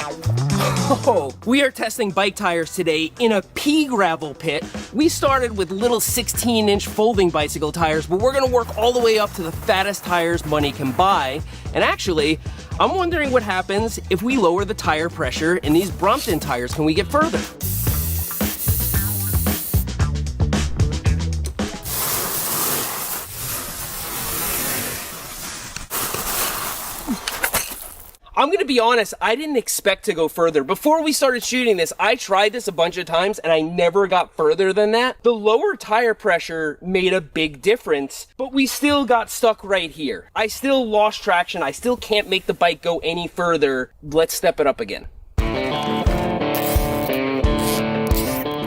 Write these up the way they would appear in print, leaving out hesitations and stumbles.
Oh, we are testing bike tires today in a pea gravel pit. We started with little 16-inch folding bicycle tires, but we're gonna work all the way up to the fattest tires money can buy. And actually, I'm wondering what happens if we lower the tire pressure in these Brompton tires. Can we get further? I'm gonna be honest, I didn't expect to go further. Before we started shooting this, I tried this a bunch of times and I never got further than that. The lower tire pressure made a big difference, but we still got stuck right here. I still lost traction. I still can't make the bike go any further. Let's step it up again.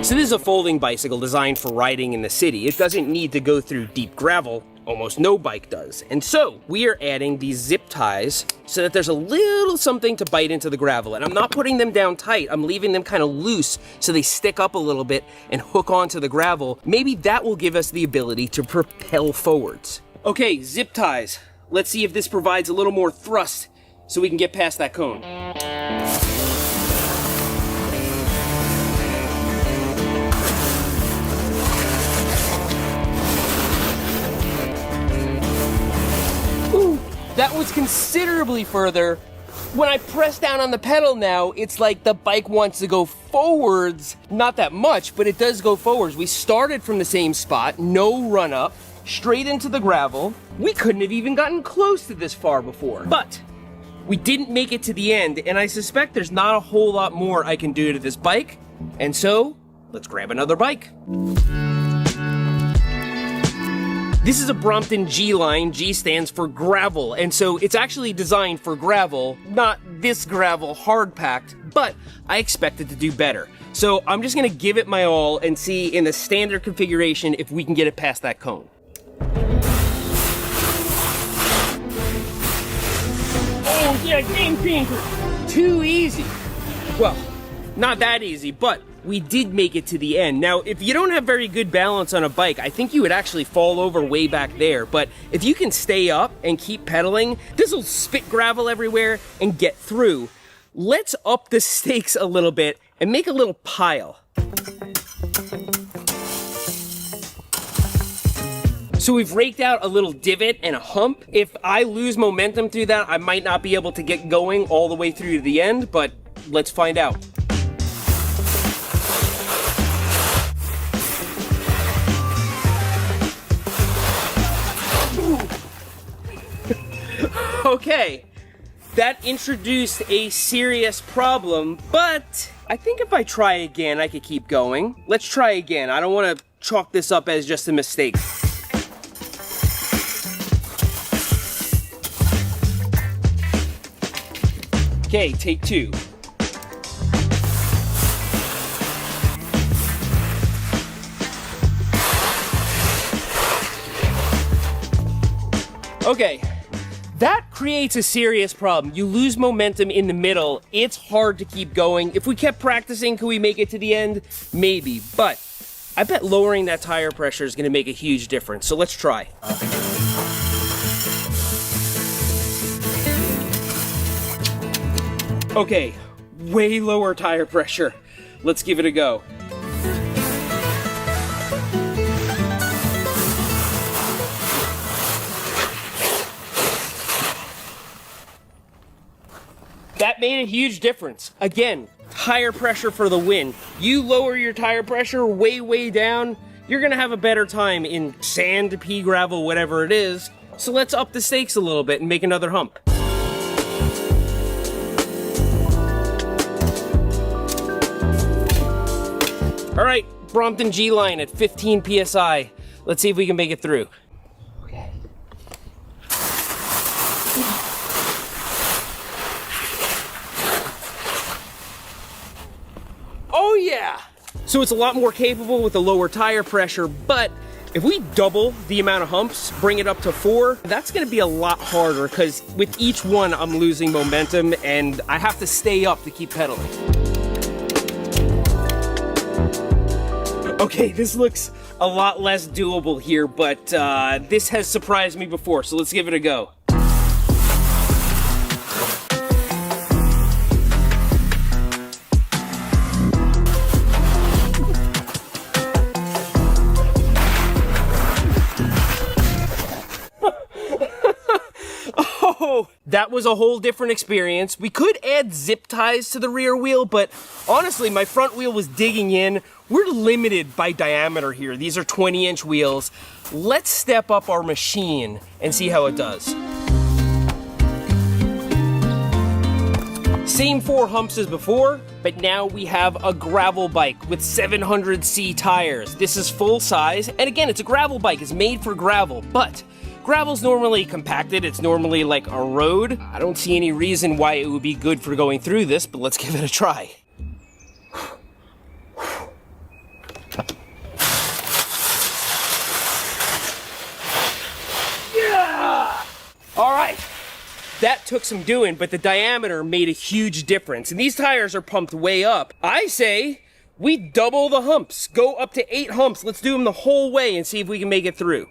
So this is a folding bicycle designed for riding in the city. It doesn't need to go through deep gravel. Almost no bike does. And so we are adding these zip ties so that there's a little something to bite into the gravel. And I'm not putting them down tight. I'm leaving them kind of loose so they stick up a little bit and hook onto the gravel. Maybe that will give us the ability to propel forwards. Okay, zip ties. Let's see if this provides a little more thrust so we can get past that cone. That was considerably further. When I press down on the pedal now, it's like the bike wants to go forwards. Not that much, but it does go forwards. We started from the same spot, no run up, straight into the gravel. We couldn't have even gotten close to this far before. But we didn't make it to the end, and I suspect there's not a whole lot more I can do to this bike. And so, let's grab another bike. This is a Brompton G-Line. G stands for gravel, and so it's actually designed for gravel, not this gravel hard-packed, but I expected to do better. So I'm just gonna give it my all and see in the standard configuration if we can get it past that cone. Oh yeah, game changer! Too easy. Well, not that easy, but we did make it to the end. Now, if you don't have very good balance on a bike, I think you would actually fall over way back there. But if you can stay up and keep pedaling, this will spit gravel everywhere and get through. Let's up the stakes a little bit and make a little pile. So we've raked out a little divot and a hump. If I lose momentum through that, I might not be able to get going all the way through to the end, but let's find out. Okay, that introduced a serious problem, but I think if I try again, I could keep going. Let's try again. I don't want to chalk this up as just a mistake. Okay, take two. Okay. That creates a serious problem. You lose momentum in the middle. It's hard to keep going. If we kept practicing, could we make it to the end? Maybe, but I bet lowering that tire pressure is gonna make a huge difference. So let's try. Okay, way lower tire pressure. Let's give it a go. That made a huge difference. Again, tire pressure for the win. You lower your tire pressure way down, you're gonna have a better time in sand, pea gravel, whatever it is. So let's up the stakes a little bit and make another hump. All right, Brompton G-Line at 15 PSI. Let's see if we can make it through. Okay. Oh yeah! So it's a lot more capable with the lower tire pressure, but if we double the amount of humps, bring it up to 4, that's gonna be a lot harder because with each one I'm losing momentum and I have to stay up to keep pedaling. Okay, this looks a lot less doable here, but this has surprised me before, so let's give it a go. that was a whole different experience. We could add zip ties to the rear wheel, but honestly, my front wheel was digging in. We're limited by diameter here. These are 20-inch wheels. Let's step up our machine and see how it does. Same 4 humps as before, but now we have a gravel bike with 700C tires. This is full size, and again, it's a gravel bike. It's made for gravel, but gravel's normally compacted. It's normally like a road. I don't see any reason why it would be good for going through this, but let's give it a try. Yeah! All right. That took some doing, but the diameter made a huge difference. And these tires are pumped way up. I say we double the humps. Go up to 8 humps. Let's do them the whole way and see if we can make it through.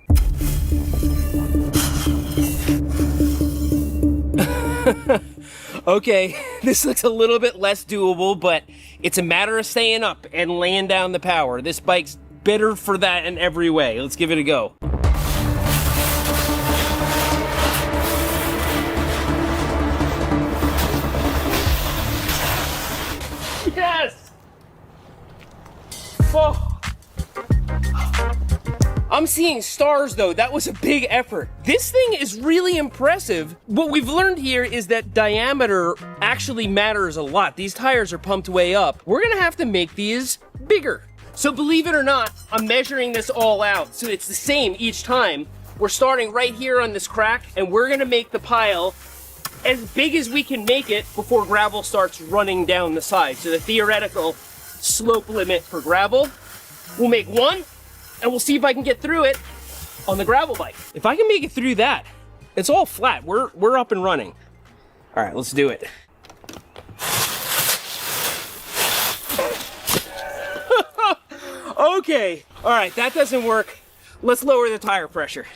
Okay, this looks a little bit less doable, but it's a matter of staying up and laying down the power. This bike's better for that in every way. Let's give it a go. Yes! Oh. I'm seeing stars though. That was a big effort. This thing is really impressive. What we've learned here is that diameter actually matters a lot. These tires are pumped way up. We're gonna have to make these bigger. So believe it or not, I'm measuring this all out. So it's the same each time. We're starting right here on this crack, and we're gonna make the pile as big as we can make it before gravel starts running down the side. So the theoretical slope limit for gravel, we'll make 1, and we'll see if I can get through it on the gravel bike. If I can make it through that, it's all flat. We're up and running. All right, let's do it. Okay, all right, that doesn't work. Let's lower the tire pressure.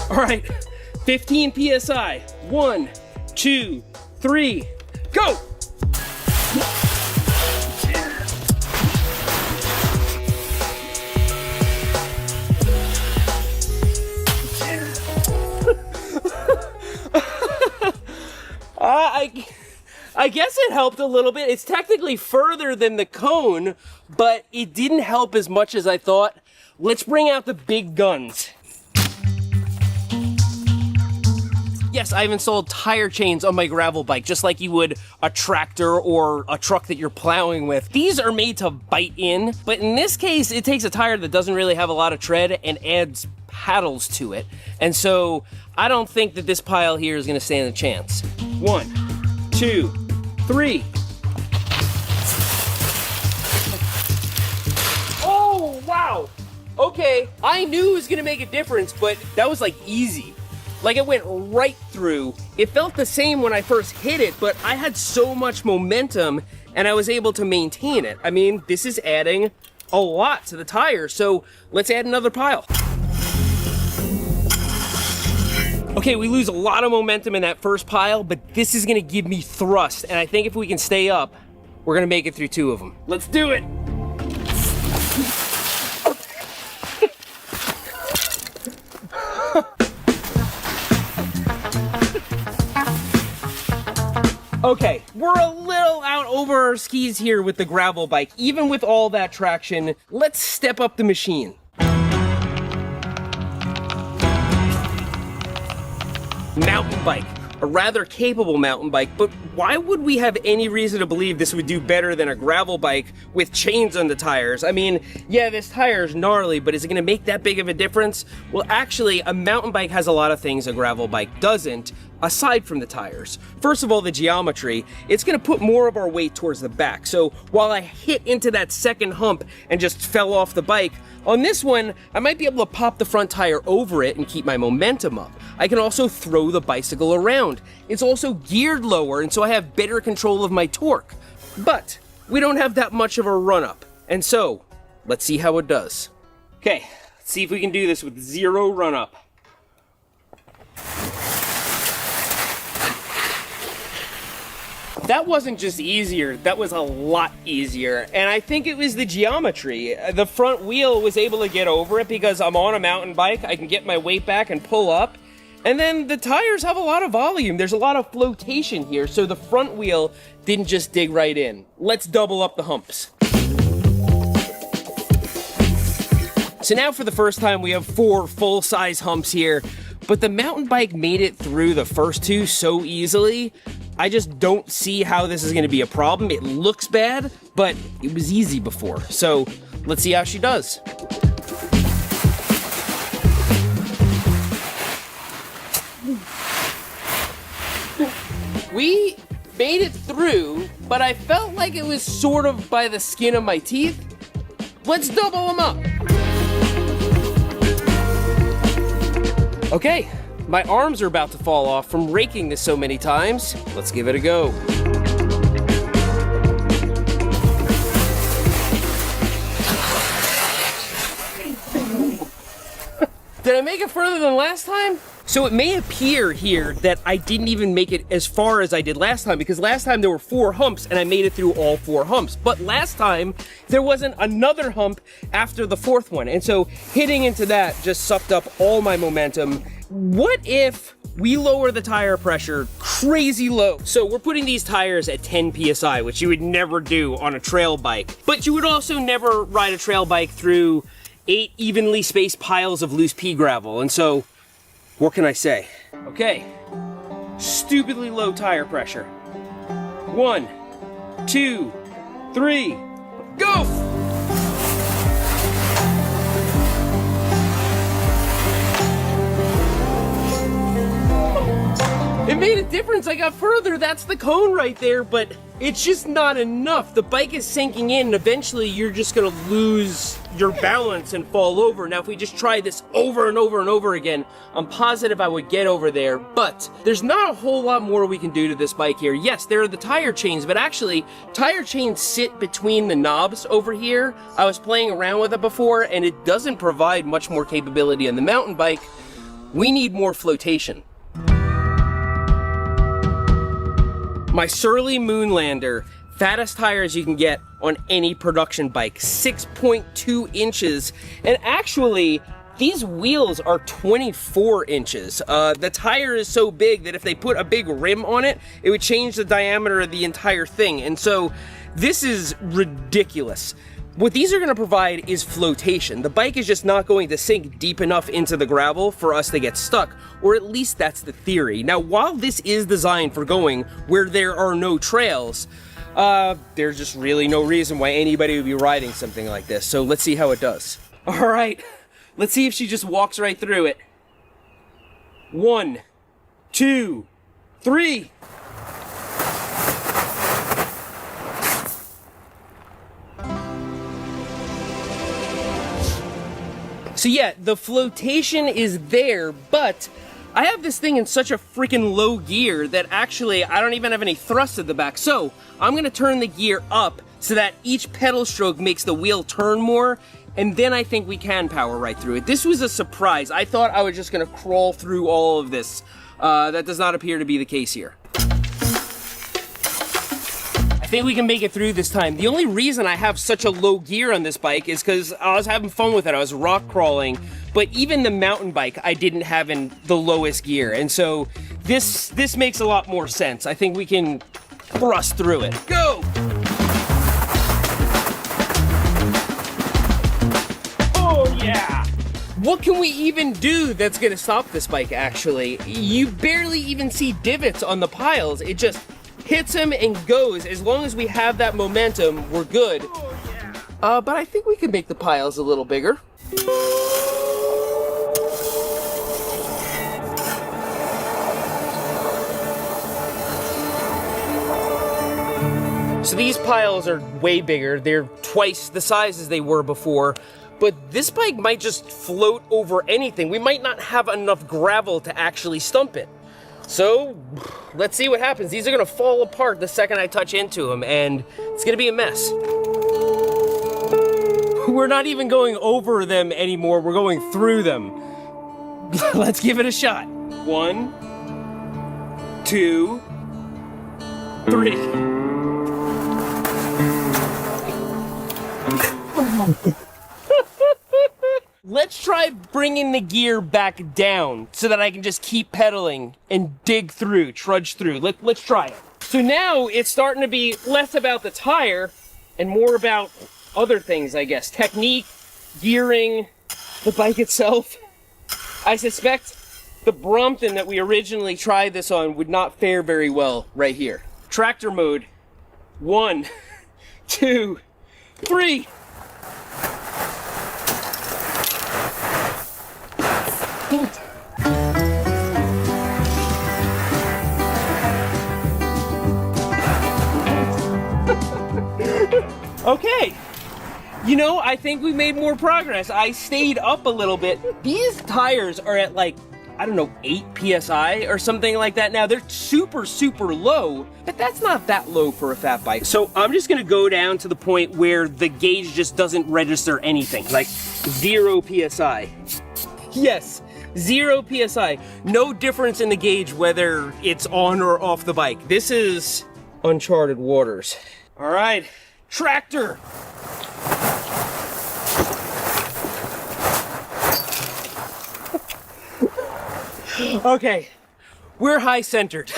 All right, 15 PSI. 1, 2, 3, go! I guess it helped a little bit. It's technically further than the cone, but it didn't help as much as I thought. Let's bring out the big guns. Yes, I've installed tire chains on my gravel bike, just like you would a tractor or a truck that you're plowing with. These are made to bite in, but in this case, it takes a tire that doesn't really have a lot of tread and adds paddles to it. And so I don't think that this pile here is gonna stand a chance. 1, 2, 3. Oh, wow. Okay, I knew it was gonna make a difference, but that was like easy. Like it went right through. It felt the same when I first hit it, but I had so much momentum and I was able to maintain it. I mean, this is adding a lot to the tire, so let's add another pile. Okay, we lose a lot of momentum in that first pile, but this is gonna give me thrust, and I think if we can stay up, we're gonna make it through 2 of them. Let's do it! Okay, we're a little out over our skis here with the gravel bike. Even with all that traction, let's step up the machine. Mountain bike. A rather capable mountain bike, but why would we have any reason to believe this would do better than a gravel bike with chains on the tires? I mean, yeah, this tire is gnarly, but is it gonna make that big of a difference? Well, actually, a mountain bike has a lot of things a gravel bike doesn't, aside from the tires. First of all, the geometry, it's gonna put more of our weight towards the back. So while I hit into that second hump and just fell off the bike, on this one, I might be able to pop the front tire over it and keep my momentum up. I can also throw the bicycle around. It's also geared lower, and so I have better control of my torque. But we don't have that much of a run-up, and so let's see how it does. Okay, let's see if we can do this with 0 run-up. That wasn't just easier, that was a lot easier. And I think it was the geometry. The front wheel was able to get over it because I'm on a mountain bike, I can get my weight back and pull up. And then the tires have a lot of volume. There's a lot of flotation here, so the front wheel didn't just dig right in. Let's double up the humps. So now for the first time we have 4 full-size humps here, but the mountain bike made it through the first 2 so easily. I just don't see how this is gonna be a problem. It looks bad, but it was easy before. So let's see how she does. We made it through, but I felt like it was sort of by the skin of my teeth. Let's double them up. Okay, my arms are about to fall off from raking this so many times. Let's give it a go. Did I make it further than last time? So it may appear here that I didn't even make it as far as I did last time, because last time there were 4 humps and I made it through all 4 humps. But last time there wasn't another hump after the 4th one. And so hitting into that just sucked up all my momentum. What if we lower the tire pressure crazy low? So we're putting these tires at 10 PSI, which you would never do on a trail bike. But you would also never ride a trail bike through 8 evenly spaced piles of loose pea gravel. And so, what can I say? Okay, stupidly low tire pressure. 1, 2, 3, go! It made a difference, I got further, that's the cone right there, but it's just not enough. The bike is sinking in and eventually you're just gonna lose your balance and fall over. Now if we just try this over and over and over again, I'm positive I would get over there, but there's not a whole lot more we can do to this bike here. Yes, there are the tire chains, but actually tire chains sit between the knobs over here. I was playing around with it before and it doesn't provide much more capability on the mountain bike. We need more flotation. My Surly Moonlander, fattest tires you can get on any production bike, 6.2 inches. And actually, these wheels are 24 inches. The tire is so big that if they put a big rim on it, it would change the diameter of the entire thing. And so this is ridiculous. What these are going to provide is flotation. The bike is just not going to sink deep enough into the gravel for us to get stuck, or at least that's the theory. Now, while this is designed for going where there are no trails, there's just really no reason why anybody would be riding something like this. So let's see how it does. All right, let's see if she just walks right through it. 1, 2, 3. So yeah, the flotation is there, but I have this thing in such a freaking low gear that actually I don't even have any thrust at the back. So I'm gonna turn the gear up so that each pedal stroke makes the wheel turn more, and then I think we can power right through it. This was a surprise. I thought I was just gonna crawl through all of this. That does not appear to be the case here. I think we can make it through this time. The only reason I have such a low gear on this bike is because I was having fun with it. I was rock crawling, but even the mountain bike I didn't have in the lowest gear. And so this makes a lot more sense. I think we can thrust through it. Go! Oh yeah! What can we even do that's gonna stop this bike actually? You barely even see divots on the piles. It just hits him and goes. As long as we have that momentum, we're good. Oh, yeah. But I think we can make the piles a little bigger. So these piles are way bigger. They're twice the size as they were before. But this bike might just float over anything. We might not have enough gravel to actually stump it. So, let's see what happens. These are gonna fall apart the second I touch into them, and it's gonna be a mess. We're not even going over them anymore, we're going through them. Let's give it a shot. 1, 2, 3. Let's try bringing the gear back down so that I can just keep pedaling and dig through, trudge through. Let's try it. So now it's starting to be less about the tire and more about other things, I guess. Technique, gearing, the bike itself. I suspect the Brompton that we originally tried this on would not fare very well right here. Tractor mode. 1, 2, 3. Okay, you know, I think we made more progress. I stayed up a little bit. These tires are at like, I don't know, 8 PSI or something like that now. They're super, super low, but that's not that low for a fat bike. So I'm just gonna go down to the point where the gauge just doesn't register anything, like 0 PSI. Yes, 0 PSI. No difference in the gauge whether it's on or off the bike. This is uncharted waters. All right, tractor. Okay, we're high centered.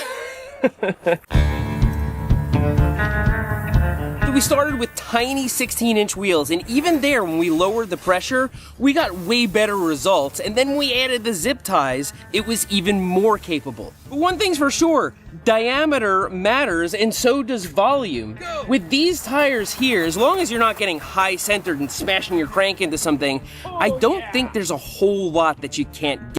We started with tiny 16-inch wheels, and even there, when we lowered the pressure, we got way better results, and then when we added the zip ties, it was even more capable. But one thing's for sure, diameter matters, and so does volume. With these tires here, as long as you're not getting high-centered and smashing your crank into something, I don't think there's a whole lot that you can't get.